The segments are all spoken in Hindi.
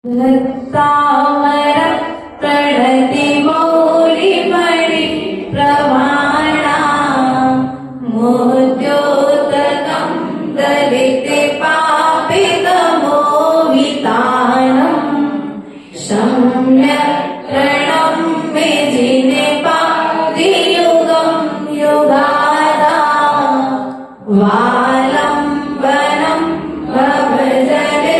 तामर प्रणति मौलिमणि प्रवाणा मोद्योतकं दलिते पापितमोहितानम् सम्यक् प्रणम्य जिने पादियुगं युगादा वालम्बनं भवजले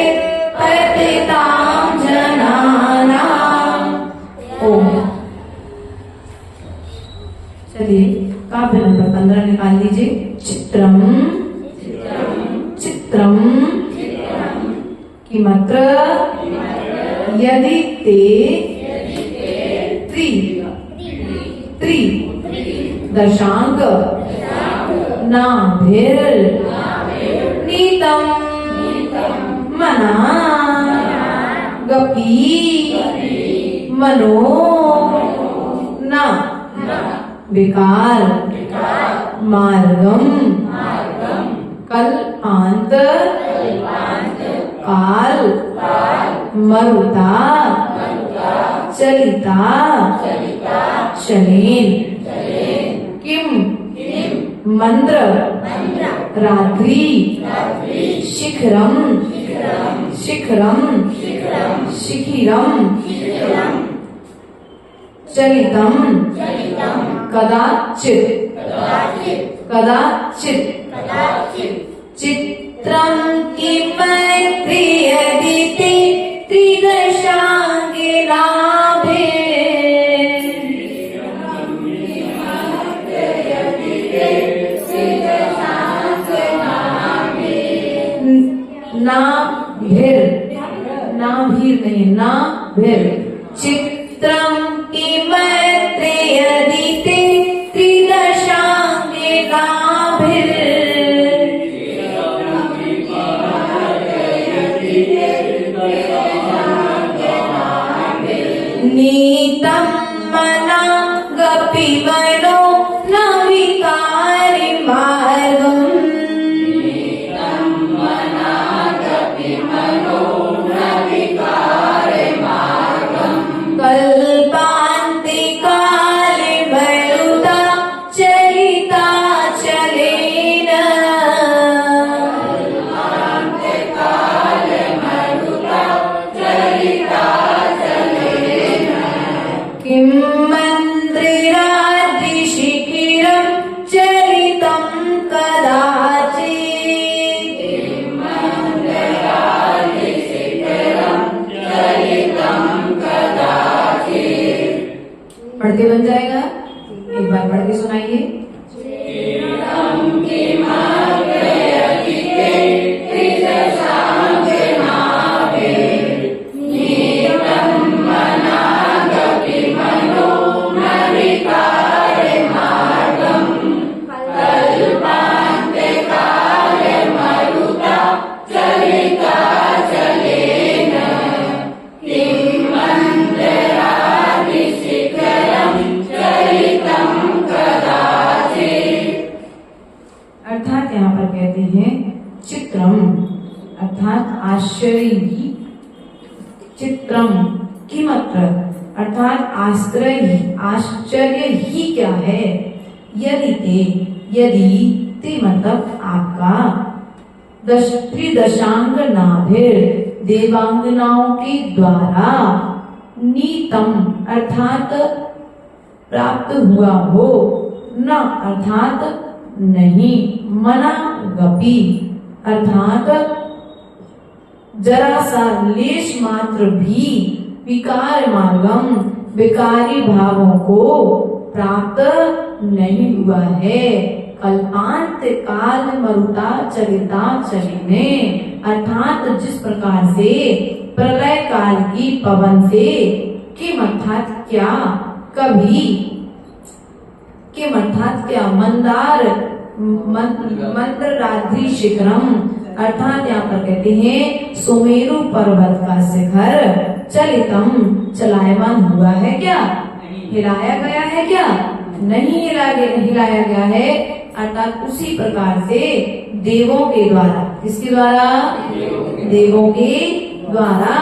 पतितां जनानाम्। ओम। चलिए काव्य नंबर 15 निकाल लीजिए। चित्रम चित्रम किमत्र यदि ते त्रि दशांक नाभिर नीतम मना गपी मनो न विकार मार्गम कल्पांत काल मरुता चलिता शनेन किम मंद्र रात्रि शिखरम शिखिरम चलितम कदाचित चित्रं किमैत्री यदिते त्रिदशांगे लाभे नाभिर चित्रं किमैत्री यदिते त्रिदशांगे लाभिर नीतं मना गपि मनो न विकारि मार्गम् कल्पान्ते काले मरुता चलिता चलेन किं मन्दिरादि शिखिरं चलितं पढ़ के बन जाएगा। एक बार पढ़ के सुनाइए। अर्थात यहाँ पर कहते हैं चित्रम अर्थात आश्चर्य ही, चित्रम किमत्र अर्थात आश्चर्य ही क्या है, यदि ते मतलब आपका त्रिदशांग नाभिर देवांगनाओं के द्वारा नीतम अर्थात प्राप्त हुआ हो, न अर्थात नहीं, मना गपी अर्थात जरा सा लेश मात्र भी विकार मार्गम विकारी भावों को प्राप्त नहीं हुआ है। कल्पांत काल मरुता चलिता चलिने अर्थात जिस प्रकार से प्रलय काल की पवन से किम अर्थात क्या कभी किम अर्थात क्या मंद्र रात्रि शिखरम अर्थात यहाँ पर कहते हैं सुमेरु पर्वत का शिखर चलितम चलायमान हुआ है क्या, हिलाया गया है क्या, नहीं हिलाया गया है। अर्थात उसी प्रकार से देवों के द्वारा, किसके द्वारा, देवों के द्वारा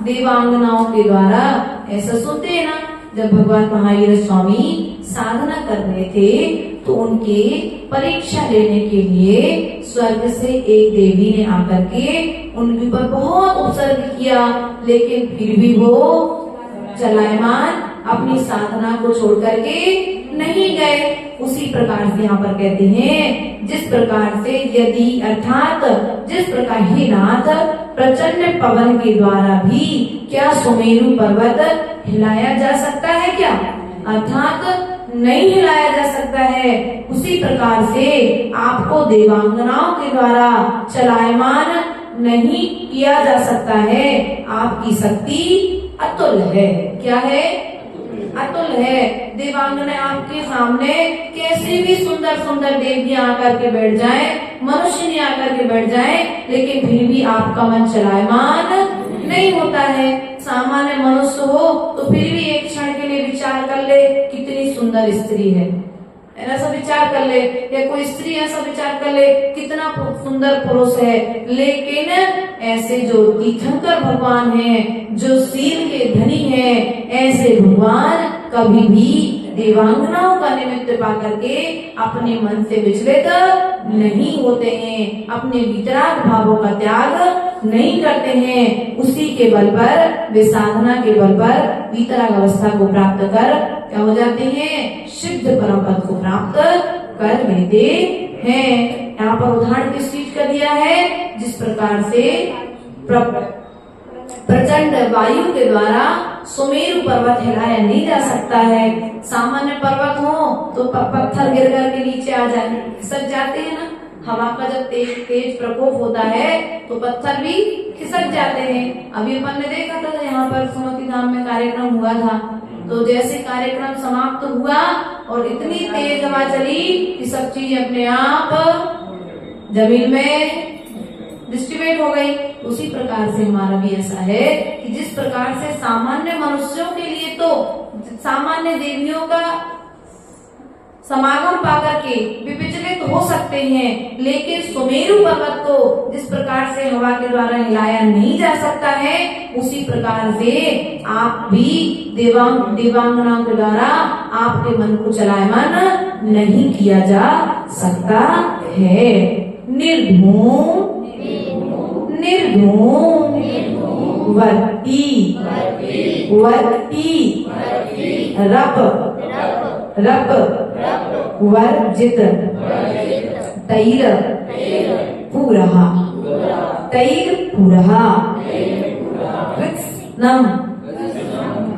देवांगनाओं के द्वारा। ऐसा सुनते हैं ना, जब भगवान महावीर स्वामी साधना कर रहे थे तो उनके परीक्षा लेने के लिए स्वर्ग से एक देवी ने आकर के उनके ऊपर बहुत उपसर्ग किया, लेकिन फिर भी वो चलायमान अपनी साधना को छोड़ करके नहीं गए। उसी प्रकार से यहाँ पर कहते हैं, जिस प्रकार से यदि अर्थात जिस प्रकार ही नाथ प्रचंड पवन के द्वारा भी क्या सुमेरु पर्वत हिलाया जा सकता है क्या? अर्थात नहीं हिलाया जा सकता है। उसी प्रकार से आपको देवांगनाओं के द्वारा चलायमान नहीं किया जा सकता है। आपकी शक्ति अतुल है। क्या है? अतुल है। देवांगना आपके सामने कैसी भी सुंदर सुंदर देवियां आकर के बैठ जाएं, मनुष्य आकर के बैठ जाएं, लेकिन फिर भी आपका मन चलायमान नहीं होता है। सामान्य मनुष्य हो तो फिर भी एक क्षण के लिए विचार कर ले, कितनी सुंदर स्त्री है, ऐसा विचार कर ले, या कोई स्त्री ऐसा विचार कर ले, कितना सुंदर पुरुष है। लेकिन ऐसे जो तीर्थंकर भगवान हैं, जो शील के धनी हैं, ऐसे भगवान कभी भी देवांगनाओं का निमित्त पा करके अपने मन से विचलित नहीं होते हैं, अपने वितराग भावों का त्याग नहीं करते हैं। उसी के बल पर, वे साधना के बल पर वितराग अवस्था को प्राप्त कर क्या हो जाते हैं? सिद्ध परम पद को प्राप्त कर लेते हैं। यहाँ पर उदाहरण किस चीज का दिया है? जिस प्रकार से प्रचंड वायु के द्वारा सुमेरु पर्वत हिलाया नहीं जा सकता है। सामान्य पर्वत हो तो पत्थर गिर कर के नीचे आ जाए, खिसक जाते हैं ना। हवा का जब तेज प्रकोप होता है तो पत्थर भी खिसक जाते हैं। अभी अपन ने देखा था यहाँ पर सुमति धाम में कार्यक्रम हुआ था, तो जैसे कार्यक्रम समाप्त हुआ और इतनी तेज हवा चली कि सब चीज अपने आप जमीन में डिस्ट्रीब्यूट हो गई। उसी प्रकार से हमारा भी ऐसा है कि जिस प्रकार से सामान्य मनुष्यों के लिए तो सामान्य देवियों का समागम पाकर के विचलित हो सकते हैं, लेकिन सुमेरु पर्वत को जिस प्रकार से हवा के द्वारा हिलाया नहीं जा सकता है, उसी प्रकार से आप भी देवांगनाओं के द्वारा आपके मन को चलायमान नहीं किया जा सकता है। निर्धूम निर्धूम वर्ती वर्ती रप रप वर्जित तैर पुरः तैर पुरः कृत्स्नम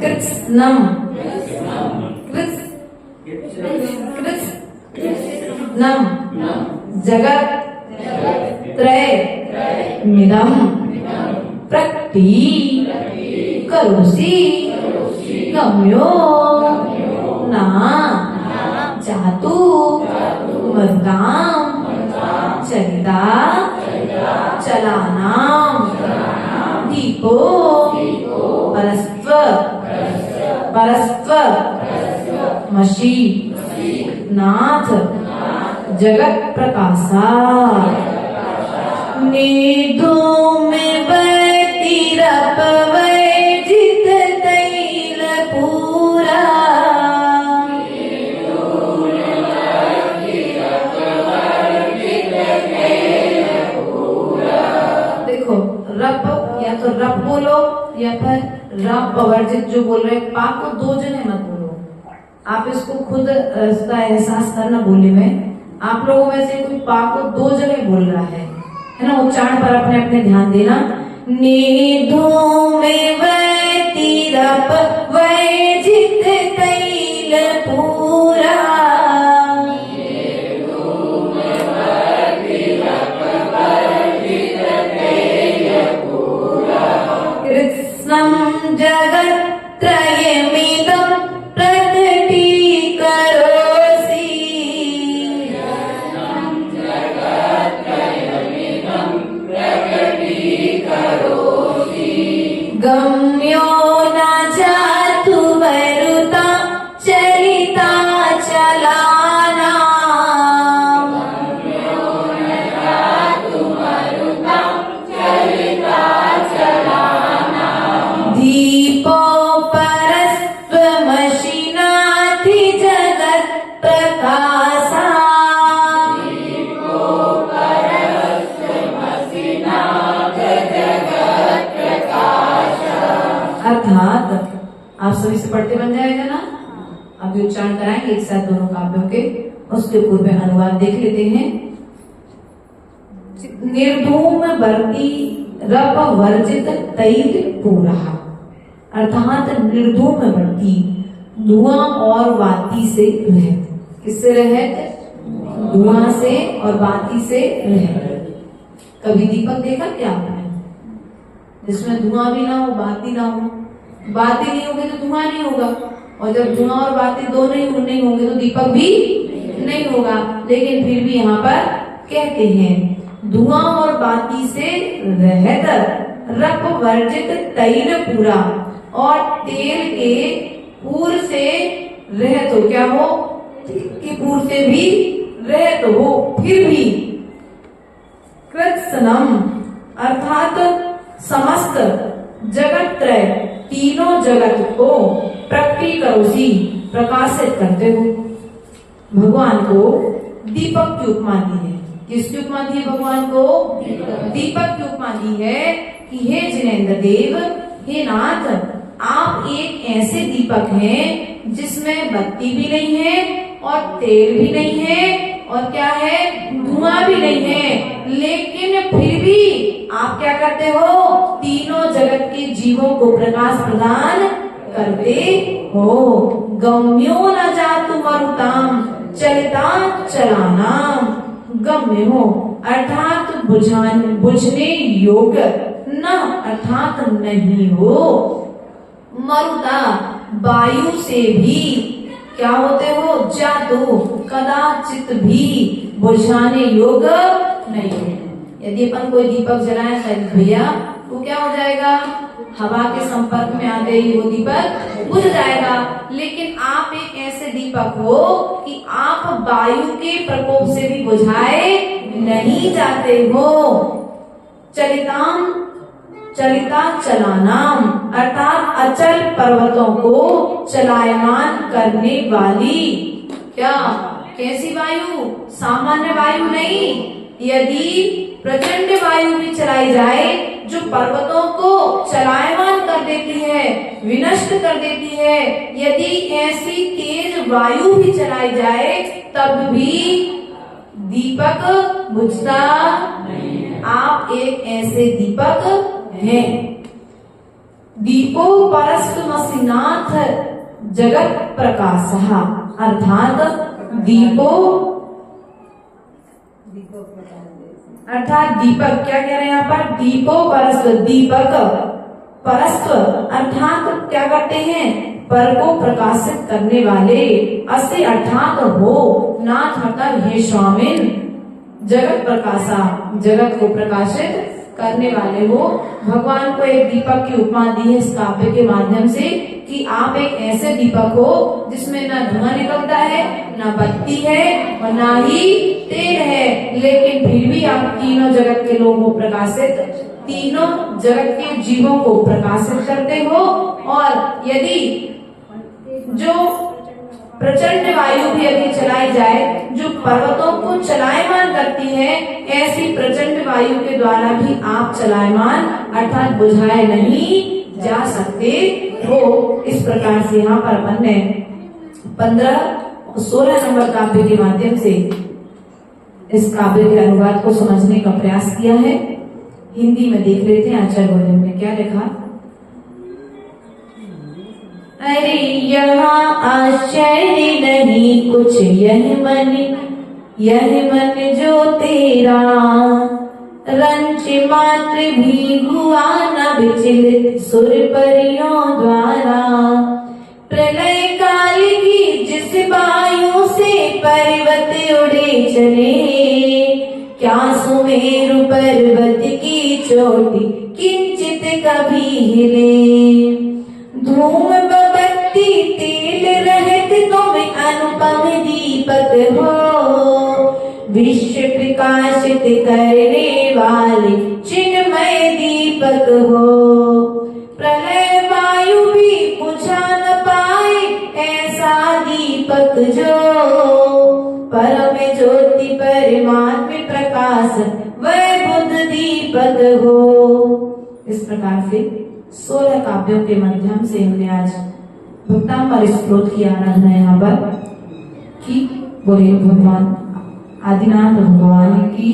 कृत्स्नम कृत्स्नम जगत त्रय मिदम प्रति करोसि गम्यो ना जातु मर्दाम चरिता चलानाम दीपो परस्त्व परस्त्व मशी नाथ जगत प्रकाशा निधूम बती रप वर्जित तैल पूरा देखो रप या तो रप बोलो या फिर रप वर्जित जो बोल रहे पा को दो जने मत बोलो। आप इसको खुद इसका एहसास करना। बोले में आप लोगों में से कोई पा को दो जगह बोल रहा है ना। उच्चारण पर अपने अपने ध्यान देना। निधूम बती रप वर्जित तैल पूरा कृत्स्नम जगत त्रयमिदं प्रकटीकरोसि गम्यो न जातु वरुता चरिता चलाना दीपो परस्त्वमशिनाथि जगत् प्रकाशा। अर्थात आप सभी से पढ़ते बन जाएगा ना। अभी उच्चारण कराएंगे एक साथ दोनों काव्यों के, उसके पूर्व अनुवाद देख लेते हैं। निर्धूम वर्ती रप वर्जित तैल पूरा, अर्थात निर्धूम वर्ती धुआं और वाती से रहित। किससे रहित? धुआं से और वाती से रहित। कभी दीपक देखा क्या आपने जिसमें धुआं भी ना हो बाती ना हो? बाती नहीं होगी तो धुआं नहीं होगा, और जब धुआं और बाती दोनों ही नहीं होंगे तो दीपक भी नहीं होगा। लेकिन फिर भी यहाँ पर कहते हैं धुआं और बाती से रहित, रप वर्जित तैल पूरा, और तेल के पूर से रहित हो। क्या हो? कि पूर से भी रहित हो। फिर भी कृत्स्नम अर्थात समस्त जगत त्रय तीनों जगत को प्रकटीकरोसी प्रकाशित करते हो। भगवान को दीपक की उपमा दी है। किसकी उपमा दी है भगवान को? दीपक की उपमा दी है कि हे जिनेंद्र देव, हे नाथ, आप एक ऐसे दीपक हैं जिसमें बत्ती भी नहीं है और तेल भी नहीं है और क्या है, धुआं भी नहीं है, लेकिन फिर भी आप क्या करते हो? तीनों जगत के जीवों को प्रकाश प्रदान करते हो। गम्यो न जातु मरुताम चलिता चलानाम। गम्य हो अर्थात बुझने योग्य, न अर्थात नहीं हो। मरुता वायु से भी क्या होते हो? जातु कदाचित भी बुझाने योग्य नहीं है। यदि अपन कोई दीपक जलाए भैया तो क्या हो जाएगा? हवा के संपर्क में आते ही वो दीपक बुझ जाएगा। लेकिन आप एक ऐसे दीपक हो कि आप वायु के प्रकोप से भी बुझाए नहीं जाते हो। चलिता चलानाम अर्थात अचल पर्वतों को चलायमान करने वाली। क्या? कैसी वायु? सामान्य वायु नहीं। यदि प्रचंड वायु भी चलाई जाए जो पर्वतों को चलायमान कर देती है, विनष्ट कर देती है, यदि ऐसी तेज वायु भी चलाई जाए तब भी दीपक बुझता नहीं। आप एक ऐसे दीपक हैं। दीपो परस्त्वमसिनाथ जगत प्रकाशः अर्थात दीपो अर्थात दीपक क्या कह रहे हैं यहाँ पर? दीपो परस्व, दीपक परस्व अर्थात क्या करते हैं? पर को प्रकाशित करने वाले। अस्य अर्थात हो, नाथ अर्थात हे स्वामिन, जगत प्रकाशा जगत को प्रकाशित करने वाले हो। भगवान को एक दीपक की उपमा दी है इस काव्य के माध्यम से कि आप एक ऐसे दीपक हो जिसमें ना धुआं निकलता है, ना बत्ती है और ना ही तेल है, लेकिन फिर भी आप तीनों जगत के लोगों को प्रकाशित, तीनों जगत के जीवों को प्रकाशित करते हो। और यदि जो प्रचंड वायु भी यदि चलाई जाए जो पर्वतों को चलायमान करती है, ऐसी प्रचंड वायु के द्वारा भी आप चलायमान अर्थात बुझाए नहीं जा सकते हो। इस प्रकार से यहाँ पर अपन ने 15-16 नंबर काव्य के माध्यम से इस काव्य के अनुवाद को समझने का प्रयास किया है। हिंदी में देख लेते हैं आचार्य गोविंद ने क्या लिखा। अरे यहाँ आश्चर्य नहीं कुछ, यह मन जो तेरा, रंच मात्र भी हुआ न विचलित सुर परियों द्वारा। प्रलय काल की जिस वायु से पर्वत उड़े चले, क्या सुमेरु पर्वत की चोटी किंचित कभी हिले। धूम बत्ती तेल रहत तुम अनुपम दीपक हो, विश्व प्रकाशित करने वाले चिन्मय दीपक हो। प्रलय दीपक जो परम ज्योति परमात्म प्रकाश वह बुद्ध दीपक हो। इस प्रकार से 16 काव्यों के माध्यम से हमने आज भक्तांबर स्तोत्र की आराधना यहाँ पर की। बोले भगवान आदिनाथ भगवान की